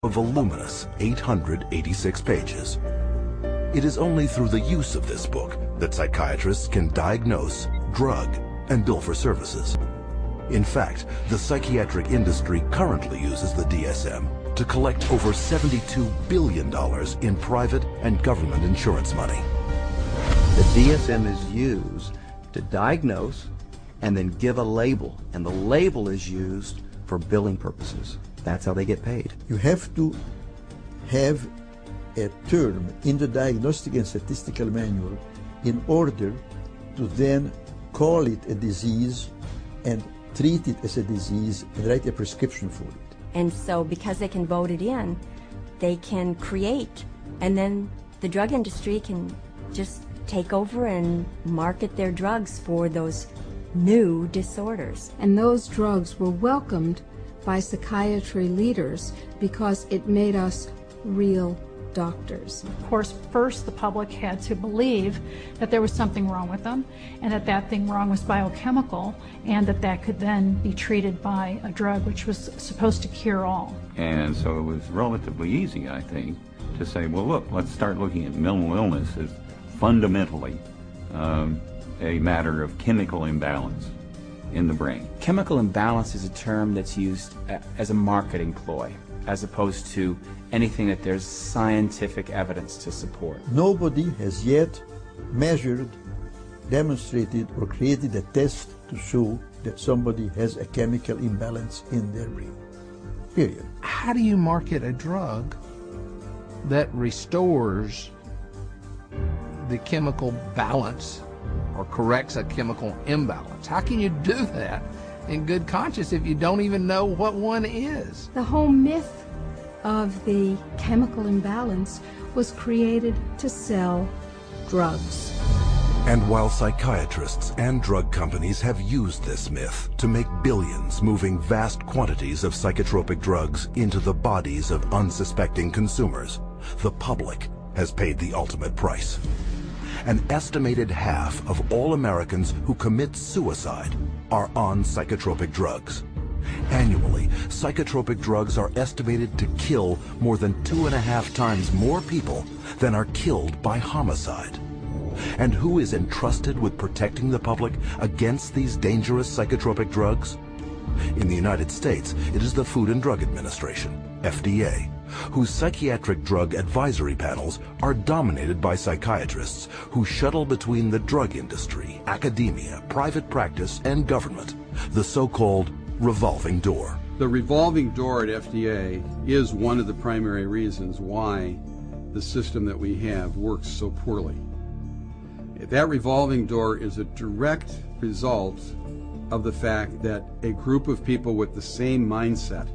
a voluminous 886 pages. It is only through the use of this book that psychiatrists can diagnose, drug, and bill for services. In fact, the psychiatric industry currently uses the DSM to collect over $72 billion in private and government insurance money. The DSM is used to diagnose and then give a label, and the label is used for billing purposes. That's how they get paid. You have to have a term in the Diagnostic and Statistical Manual in order to then call it a disease and treat it as a disease and write a prescription for it. And so because they can vote it in, they can create, and then the drug industry can just take over and market their drugs for those new disorders. And those drugs were welcomed by psychiatry leaders because it made us real doctors. Of course, first the public had to believe that there was something wrong with them, and that that thing wrong was biochemical, and that that could then be treated by a drug which was supposed to cure all. And so it was relatively easy, I think, to say, well, look, let's start looking at mental illness as fundamentally a matter of chemical imbalance in the brain. Chemical imbalance is a term that's used as a marketing ploy, as opposed to anything that there's scientific evidence to support. Nobody has yet measured, demonstrated, or created a test to show that somebody has a chemical imbalance in their brain. Period. How do you market a drug that restores the chemical balance or corrects a chemical imbalance? How can you do that in good conscience if you don't even know what one is? The whole myth of the chemical imbalance was created to sell drugs. And while psychiatrists and drug companies have used this myth to make billions moving vast quantities of psychotropic drugs into the bodies of unsuspecting consumers, the public has paid the ultimate price. An estimated half of all Americans who commit suicide are on psychotropic drugs. Annually, psychotropic drugs are estimated to kill more than 2.5 times more people than are killed by homicide. And who is entrusted with protecting the public against these dangerous psychotropic drugs? In the United States, it is the Food and Drug Administration, FDA, whose psychiatric drug advisory panels are dominated by psychiatrists who shuttle between the drug industry, academia, private practice, and government, the so-called revolving door. The revolving door at FDA is one of the primary reasons why the system that we have works so poorly. That revolving door is a direct result of the fact that a group of people with the same mindset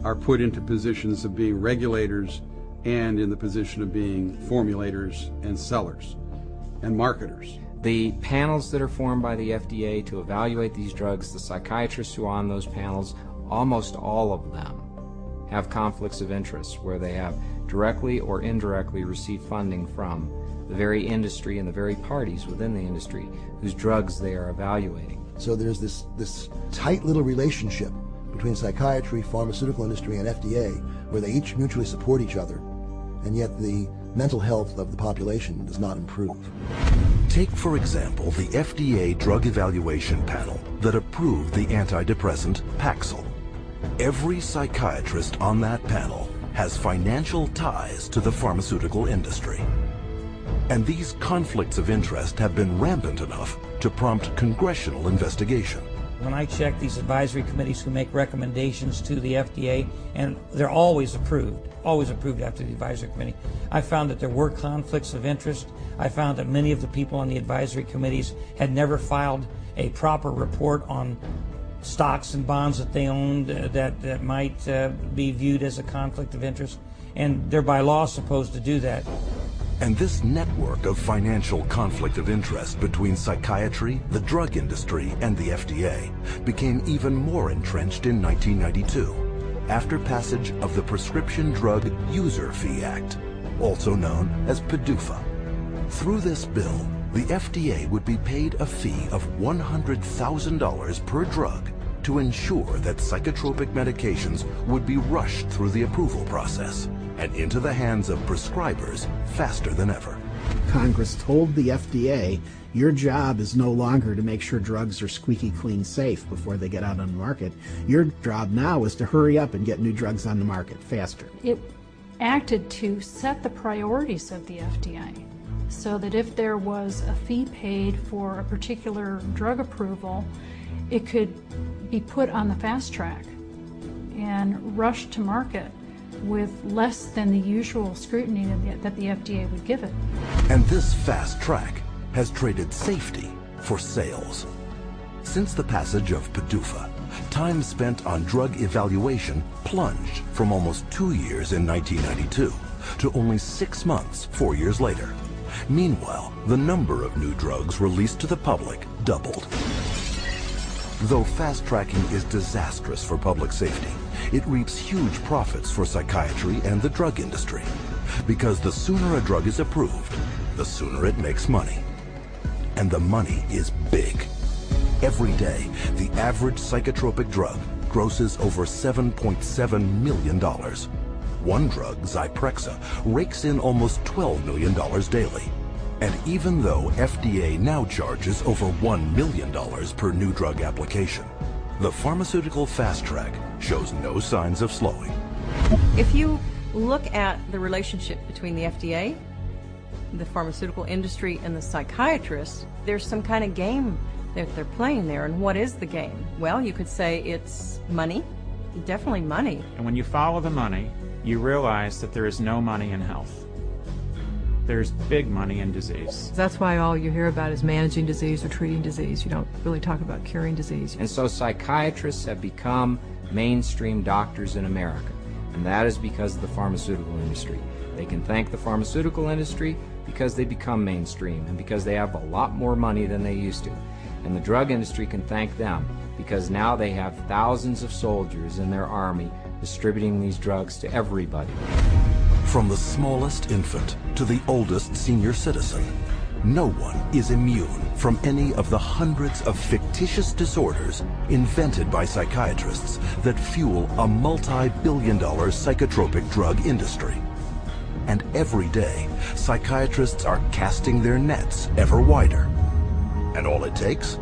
are put into positions of being regulators and in the position of being formulators and sellers and marketers. The panels that are formed by the FDA to evaluate these drugs, the psychiatrists who are on those panels, almost all of them have conflicts of interest where they have directly or indirectly received funding from the very industry and the very parties within the industry whose drugs they are evaluating. So there's this tight little relationship between psychiatry, pharmaceutical industry, and FDA where they each mutually support each other, and yet the mental health of the population does not improve. Take, for example, the FDA drug evaluation panel that approved the antidepressant Paxil. Every psychiatrist on that panel has financial ties to the pharmaceutical industry. And these conflicts of interest have been rampant enough to prompt congressional investigation. When I check these advisory committees who make recommendations to the FDA, and they're always approved after the advisory committee, I found that there were conflicts of interest. I found that many of the people on the advisory committees had never filed a proper report on stocks and bonds that they owned that might be viewed as a conflict of interest, and they're by law supposed to do that. And this network of financial conflict of interest between psychiatry, the drug industry, and the FDA became even more entrenched in 1992, after passage of the Prescription Drug User Fee Act, also known as PDUFA. Through this bill, the FDA would be paid a fee of $100,000 per drug to ensure that psychotropic medications would be rushed through the approval process and into the hands of prescribers faster than ever. Congress told the FDA, your job is no longer to make sure drugs are squeaky clean safe before they get out on the market. Your job now is to hurry up and get new drugs on the market faster. It acted to set the priorities of the FDA so that if there was a fee paid for a particular drug approval, it could be put on the fast track and rushed to market with less than the usual scrutiny that the FDA would give it. And this fast track has traded safety for sales. Since the passage of PDUFA, time spent on drug evaluation plunged from almost 2 years in 1992 to only 6 months 4 years later. Meanwhile, the number of new drugs released to the public doubled. Though fast tracking is disastrous for public safety, it reaps huge profits for psychiatry and the drug industry. Because the sooner a drug is approved, the sooner it makes money. And the money is big. Every day, the average psychotropic drug grosses over $7.7 million. One drug, Zyprexa, rakes in almost $12 million daily. And even though FDA now charges over $1 million per new drug application, the pharmaceutical fast track shows no signs of slowing. If you look at the relationship between the FDA, the pharmaceutical industry, and the psychiatrists, there's some kind of game that they're playing there. And what is the game? Well, you could say it's money, definitely money. And when you follow the money, you realize that there is no money in health. There's big money in disease. That's why all you hear about is managing disease or treating disease. You don't really talk about curing disease. And so psychiatrists have become mainstream doctors in America. And that is because of the pharmaceutical industry. They can thank the pharmaceutical industry because they become mainstream and because they have a lot more money than they used to. And the drug industry can thank them because now they have thousands of soldiers in their army distributing these drugs to everybody. From the smallest infant to the oldest senior citizen, no one is immune from any of the hundreds of fictitious disorders invented by psychiatrists that fuel a multi-billion-dollar psychotropic drug industry. And every day, psychiatrists are casting their nets ever wider. And all it takes?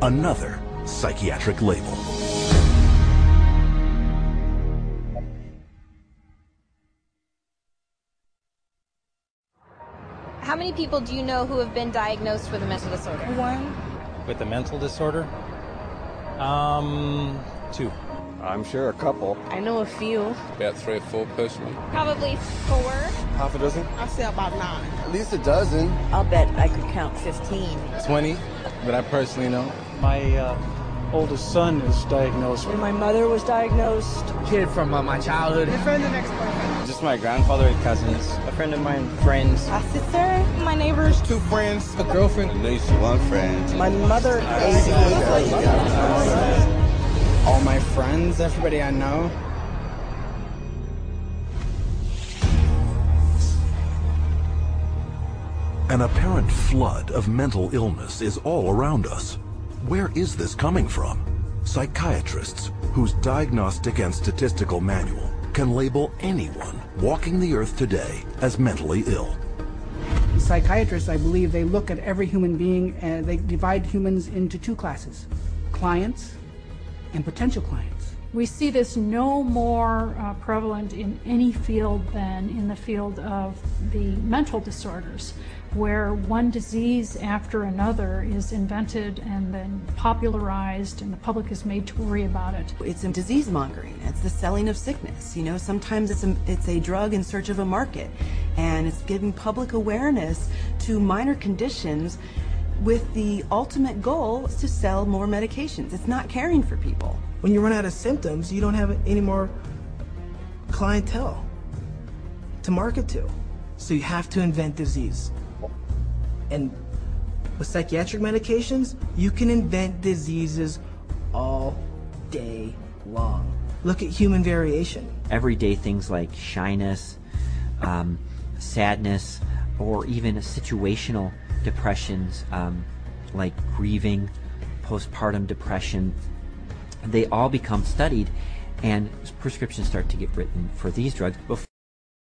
Another psychiatric label. How many people do you know who have been diagnosed with a mental disorder? One. With a mental disorder? 2. I'm sure a couple. I know a few. About 3 or 4 personally. Probably 4. Half a dozen? I'll say about 9. At least a dozen. I'll bet I could count 15. 20 that I personally know. My oldest son is diagnosed. My mother was diagnosed. Kid from my childhood. A friend and ex-boyfriend. Just my grandfather and cousins. A friend of mine, friends. A sister, my neighbors. 2 friends, a girlfriend. At least 1 friend. My mother, all my friends, everybody I know. An apparent flood of mental illness is all around us. Where is this coming from? Psychiatrists, whose diagnostic and statistical manual can label anyone walking the earth today as mentally ill. Psychiatrists, I believe, they look at every human being and they divide humans into 2 classes, clients and potential clients. We see this no more prevalent in any field than in the field of the mental disorders, where one disease after another is invented and then popularized and the public is made to worry about it. It's in disease mongering. It's the selling of sickness. You know, sometimes it's a drug in search of a market, and it's giving public awareness to minor conditions with the ultimate goal is to sell more medications. It's not caring for people. When you run out of symptoms, you don't have any more clientele to market to. So you have to invent disease. And with psychiatric medications, you can invent diseases all day long. Look at human variation. Everyday things like shyness, sadness, or even situational depressions like grieving, postpartum depression, they all become studied, and prescriptions start to get written for these drugs.